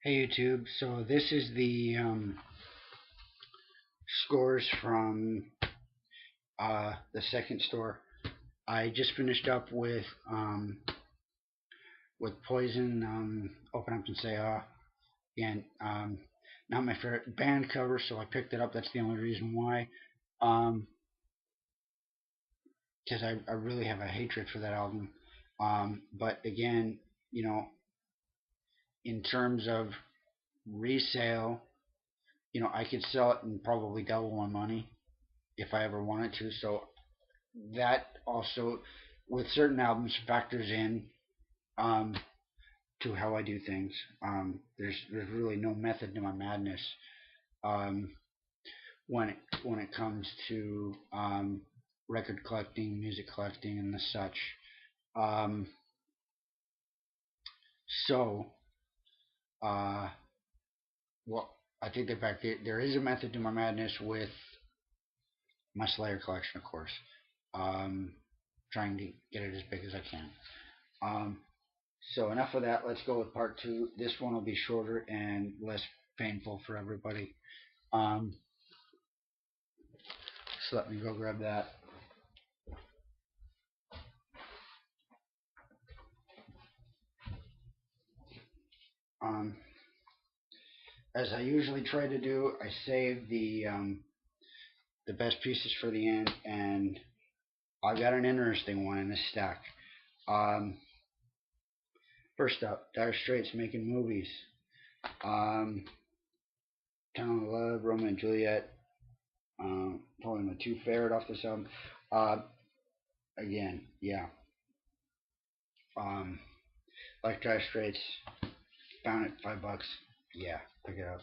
Hey YouTube, so this is the scores from the second store. I just finished up with Poison, Open Up and Say Ah. Again, not my favorite band cover, so I picked it up. That's the only reason why. Um, because I really have a hatred for that album. But again, you know, in terms of resale, I could sell it and probably double my money if I ever wanted to. So that also, with certain albums, factors in um, to how I do things. There's really no method to my madness um, when it comes to record collecting, music collecting, and the such. Um, so, uh, well, I take that back. There is a method to my madness with my Slayer collection, of course. Um, Trying to get it as big as I can. Um, So enough of that. Let's go with part two. This one will be shorter and less painful for everybody. Um, so let me go grab that. Um, as I usually try to do, I save the best pieces for the end, and I've got an interesting one in this stack. Um, First up, Dire Straits making movies. Um, Town of Love, Romeo and Juliet. Probably my two favorite off this album. Uh, Again, yeah. Um, like Dire Straits, found it $5. Yeah, pick it up.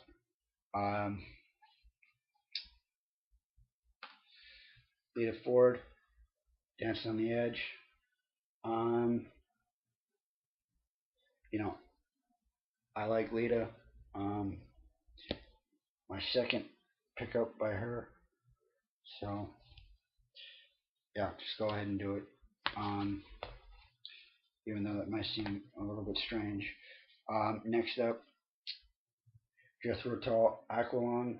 Um, Lita Ford, Dance on the Edge. Um, you know, I like Lita. Um, my second pickup by her. So yeah, just go ahead and do it. Um, Even though that might seem a little bit strange. Next up, Jethro Tull, Aqualung.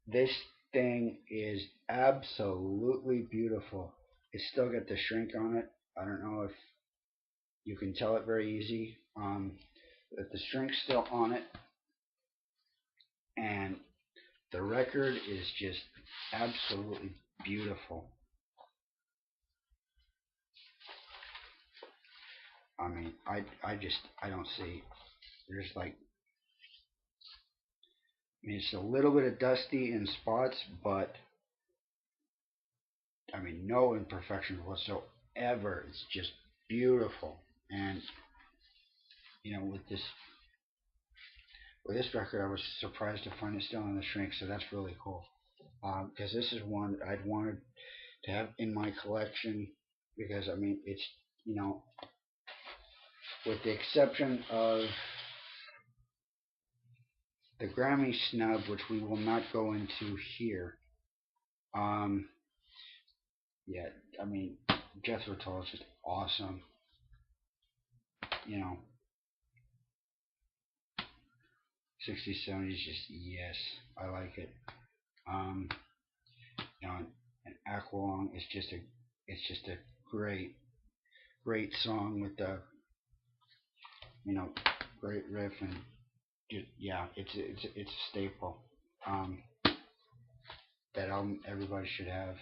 This thing is absolutely beautiful. It's still got the shrink on it. I don't know if you can tell it very easy. But the shrink's still on it, and the record is just absolutely beautiful. I mean, I don't see. There's like, I mean, it's a little bit of dusty in spots, but I mean, no imperfections whatsoever. It's just beautiful. And with this record, I was surprised to find it still in the shrink, so that's really cool. Because this is one I'd wanted to have in my collection because I mean, it's you know, with the exception of the Grammy snub, which we will not go into here. Um, yeah, I mean, Jethro Tull is just awesome. You know, 60s, 70s, just yes, I like it. Um, and Aqualung is it's just a great, great song with the, you know, great riff and just, yeah, it's a staple. Um, that album everybody should have.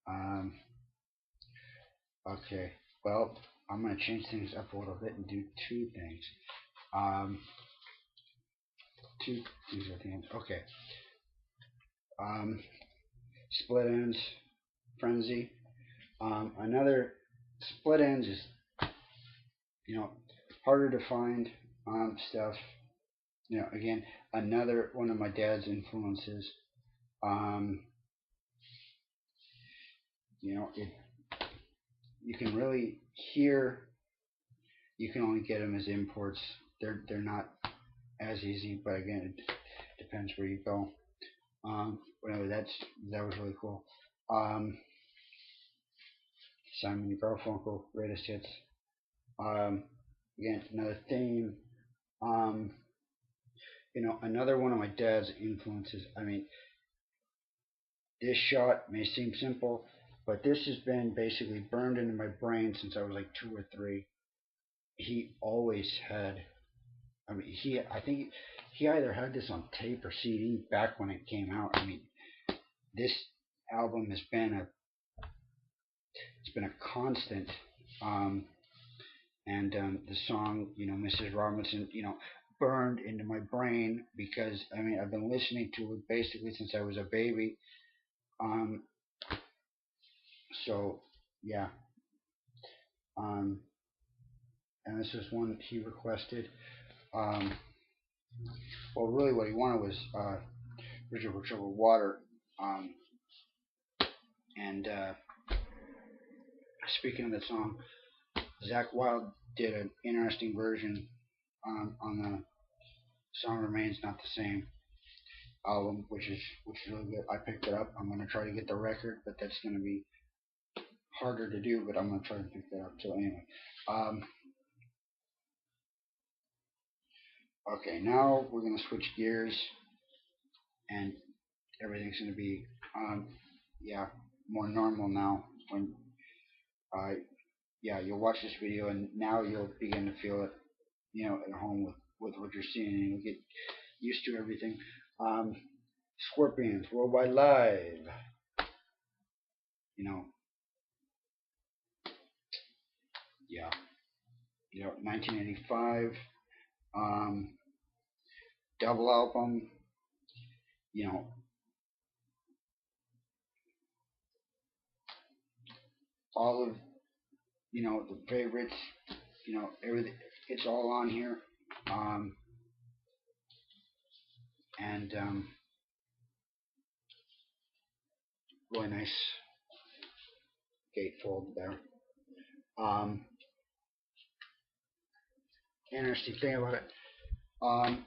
Um, okay, well, I'm gonna change things up a little bit and do two things. Um, two things at the end. Okay. Um, Split Ends, Frenzy. Another Split Ends is, you know, harder to find stuff. Again, another one of my dad's influences. Um, it you can really hear. You can only get them as imports. They're not as easy, but again, it depends where you go. Whatever. That was really cool. Um, Simon and Garfunkel, greatest hits. Um, Again, another theme. Um, Another one of my dad's influences. I mean, this shot may seem simple, but this has been basically burned into my brain since I was like 2 or 3. He always had. I mean, I think he either had this on tape or CD back when it came out. I mean, this album has been a constant. Um, and the song, Mrs. Robinson, burned into my brain because I mean I've been listening to it basically since I was a baby. Um, so yeah, um, and this is one he requested. Um, well, really, what he wanted was Richard Trouble Water. Um, and speaking of that song, Zach Wilde did an interesting version on the song "Remains Not the Same" album, which is really good. I picked it up. I'm gonna try to get the record, but that's gonna be harder to do. But I'm gonna try to pick that up. So anyway, um, okay, now we're gonna switch gears, and everything's gonna be yeah, more normal now. When uh, yeah, you'll watch this video, and now you'll begin to feel it, at home with what you're seeing, and you'll get used to everything. Um, Scorpions Worldwide Live. You know, yeah, 1985. Um, Double album. You know, all of the favorites. Everything. It's all on here. Um, and really nice gatefold there. Um, Interesting thing about it. Um,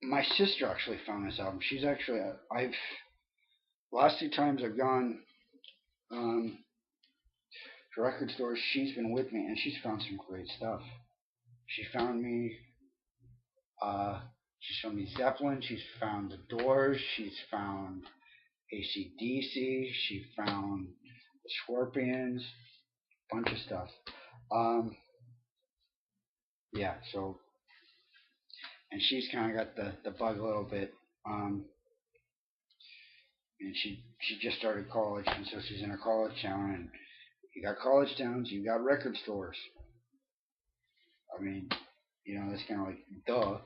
my sister actually found this album. She's actually I've last 2 times I've gone um, to record stores. She's been with me, and she's found some great stuff. She found me. She's found me Zeppelin. She's found the Doors. She's found AC/DC. She found the Scorpions. Bunch of stuff. Um, yeah. So, and she's kind of got the bug a little bit. And she just started college, and so she's in a college town. And you got college towns, you got record stores. I mean, that's kind of like duh.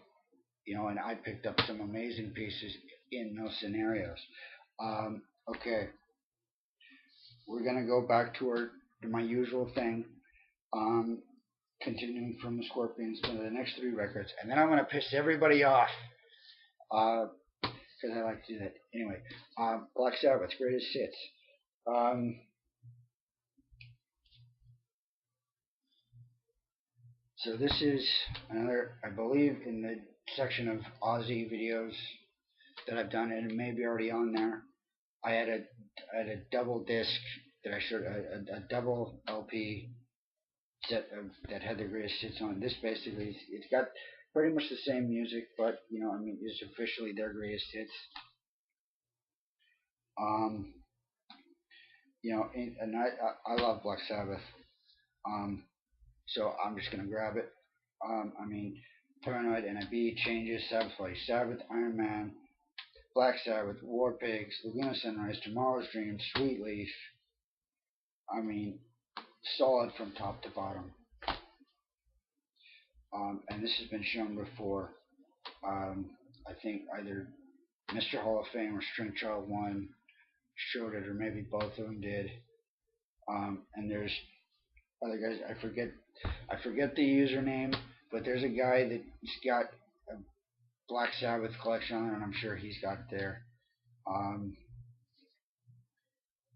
And I picked up some amazing pieces in those scenarios. Okay, we're gonna go back to my usual thing. Um, Continuing from the Scorpions to the next 3 records, and then I'm gonna piss everybody off. Because I like to do that. Anyway, Black Sabbath, greatest hits. Um, so this is another, I believe, in the section of Aussie videos that I've done, and it may be already on there. I had a double disc that I showed, a double LP set that had the greatest hits on it. This basically, it's got pretty much the same music, but I mean, it's officially their greatest hits. Um, and I love Black Sabbath. Um, so I'm just gonna grab it. I mean, Paranoid, NIB, Changes, Sabbath Bloody Sabbath, Iron Man, Black Sabbath, War Pigs, Laguna Sunrise, Tomorrow's Dream, Sweet Leaf. I mean, solid from top to bottom. And this has been shown before. I think either Mr. Hall of Fame or String Child 1 showed it, or maybe both of them did. And there's other guys. I forget the username, but there's a guy that's got a Black Sabbath collection on it, and I'm sure he's got it there. Um,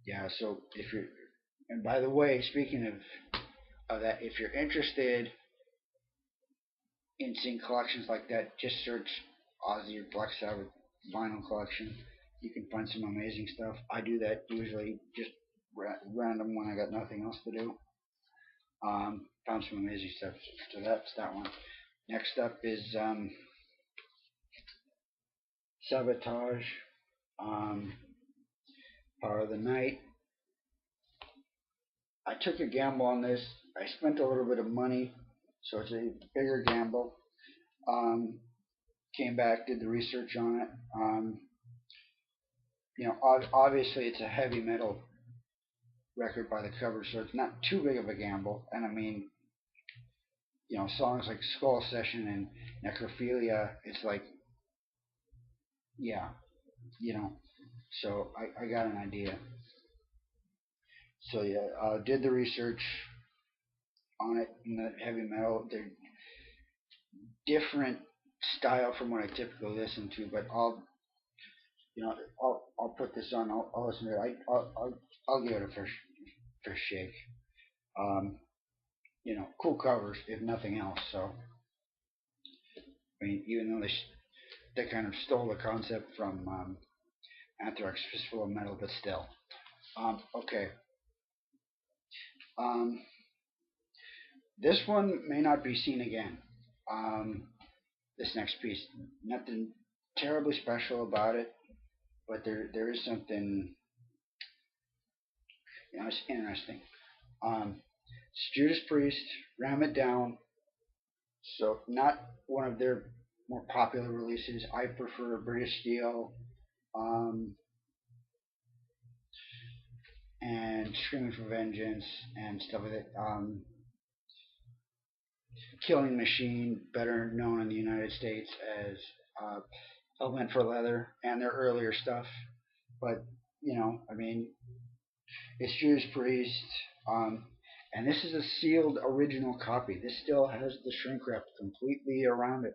yeah. So if you're, and by the way, speaking of that, if you're interested in seeing collections like that, just search Ozzy or Black Sabbath vinyl collection. You can find some amazing stuff. I do that usually just random when I got nothing else to do. Found some amazing stuff. So that's that one. Next up is Sabotage, um, Power of the Night. I took a gamble on this. I spent a little bit of money, so it's a bigger gamble. Um, Came back, did the research on it. Obviously it's a heavy metal record by the cover, so it's not too big of a gamble. And I mean, songs like Skull Session and Necrophilia, it's like, yeah, you know. So I got an idea. So yeah, did the research on it in the heavy metal. They're different style from what I typically listen to, but I'll put this on. I'll listen to it. I'll give it a first shake. Um, cool covers if nothing else. So I mean, even though they kind of stole the concept from Anthrax Fistful of Metal, but still. Okay. Um, this one may not be seen again. Um, this next piece, nothing terribly special about it, but there is something, it's interesting. It's Judas Priest, Ram It Down. So not one of their more popular releases. I prefer British Steel, um, and Screaming for Vengeance and stuff like that. Killing Machine, better known in the United States as uh, Hell Meant for Leather, and their earlier stuff. But I mean, it's Judas Priest, um, and this is a sealed original copy. This still has the shrink wrap completely around it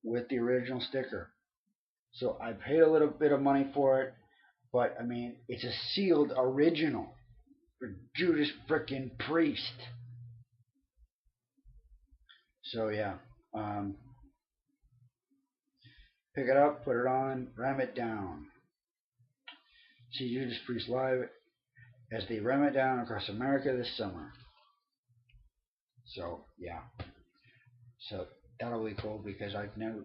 with the original sticker. So I paid a little bit of money for it, but I mean, it's a sealed original for Judas frickin' Priest. So yeah, um, pick it up, put it on, ram it down. See Judas Priest live as they ram it down across America this summer. So yeah, so that'll be cool because I've never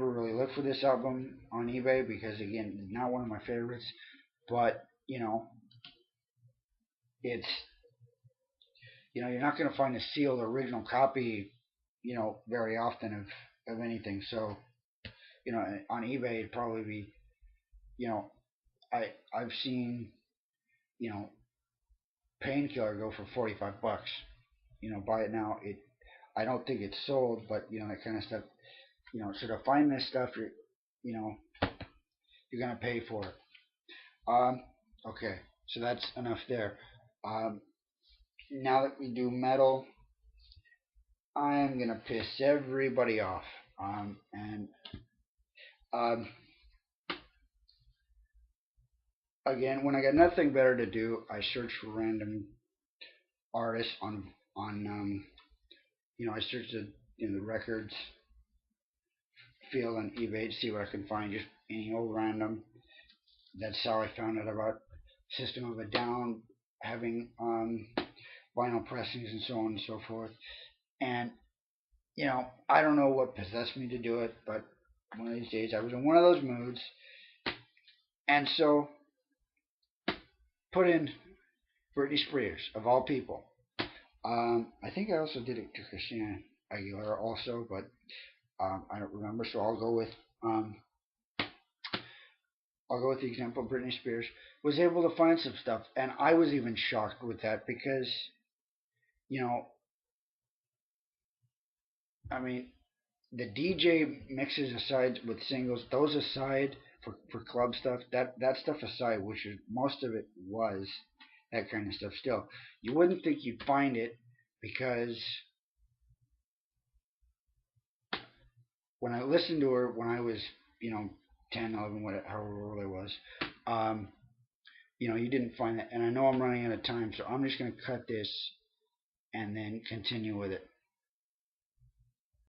really looked for this album on eBay because again, not one of my favorites, but it's you're not going to find a sealed original copy, very often of anything. So on eBay it'd probably be, you know, I've seen, you know, Painkiller go for $45. Buy it now. I don't think it's sold, but that kind of stuff. So to find this stuff, you know you're gonna pay for it. Um, okay, so that's enough there. Um, Now that we do metal, I'm gonna piss everybody off. And um, Again, when I got nothing better to do, I search for random artists on I searched the records field on eBay to see what I can find, just any old random. That's how I found out about System of a Down having vinyl pressings and so on and so forth. And I don't know what possessed me to do it, but one of these days I was in one of those moods, and so put in Britney Spears of all people. I think I also did it to Christina Aguilera also, but I don't remember. So I'll go with the example of Britney Spears. Was able to find some stuff, and I was even shocked with that because you know I mean the DJ mixes aside with singles, those aside for club stuff, that stuff aside, which is most of it was that kind of stuff. Still, you wouldn't think you'd find it because when I listened to her when I was, 10, 11, whatever, however old I was, um, you didn't find that. And I know I'm running out of time, so I'm just going to cut this and then continue with it.